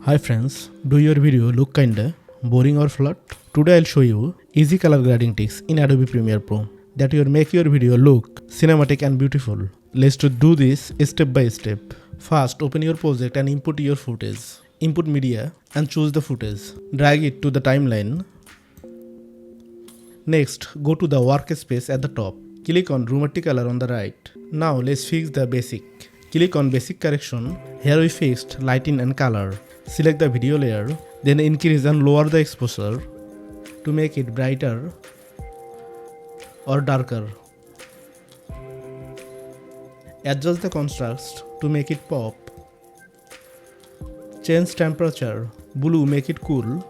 Hi friends, do your video look kinda boring or flat? Today I'll show you easy color grading tricks in Adobe Premiere Pro that will make your video look cinematic and beautiful. Let's do this step by step. First, open your project and input your footage. Input media and choose the footage. Drag it to the timeline. Next, go to the workspace at the top. Click on Lumetri Color on the right. Now let's fix the basic. Click on Basic Correction. Here we fixed lighting and color. Select the video layer, then increase and lower the exposure to make it brighter or darker. Adjust the contrast to make it pop. Change temperature. Blue make it cool.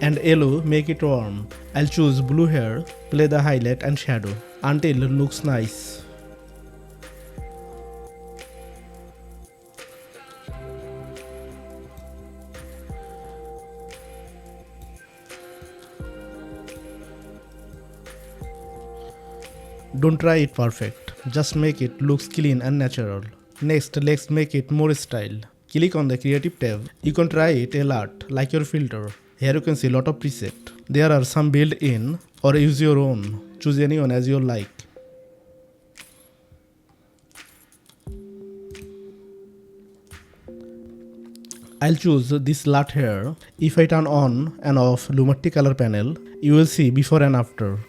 And yellow make it warm. I'll choose blue here. Play the highlight and shadow until it looks nice. Don't try it perfect, just make it looks clean and natural. Next, let's make it more style. Click on the creative tab. You can try it a lot, like your filter. Here you can see lot of preset. There are some built-in or use your own. Choose anyone as you like. I'll choose this lot here. If I turn on and off Lumetri Color panel, you will see before and after.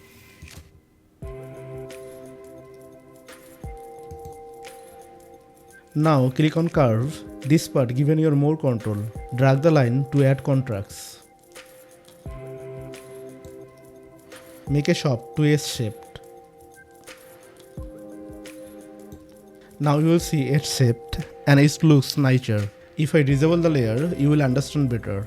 Now click on curve. This part given you more control. Drag the line to add contrast. Make a sharp to S-shaped. Now you will see it shaped and it looks nicer. If I disable the layer, you will understand better.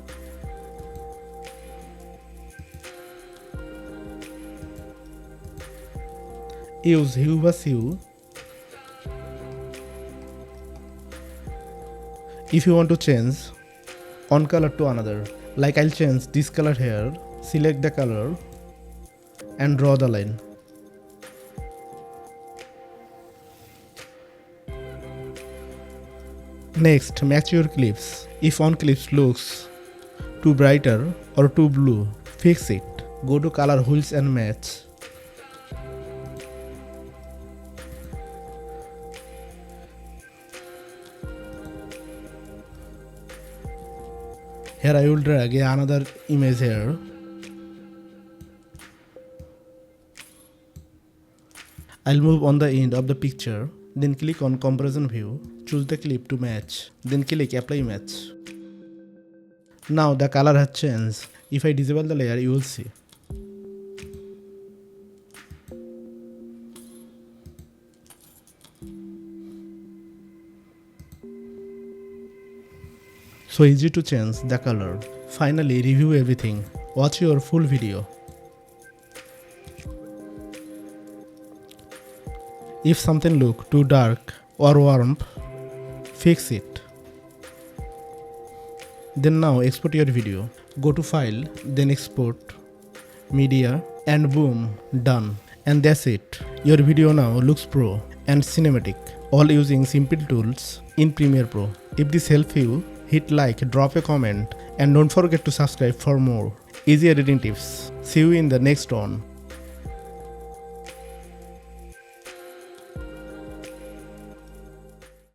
Use hue by hue. If you want to change one color to another, like I'll change this color here, select the color and draw the line. Next, match your clips. If one clip looks too brighter or too blue, fix it. Go to color wheels and match. Here I will drag another image here. I'll move on the end of the picture, then click on comparison view, choose the clip to match, then click apply match. Now the color has changed. If I disable the layer, you will see. So easy to change the color. Finally, review everything. Watch your full video. If something look too dark or warm, fix it. Then now export your video. Go to File, then Export, Media, and boom, done. And that's it. Your video now looks pro and cinematic, all using simple tools in Premiere Pro. If this helped you, hit like, drop a comment, and don't forget to subscribe for more easy editing tips. See you in the next one.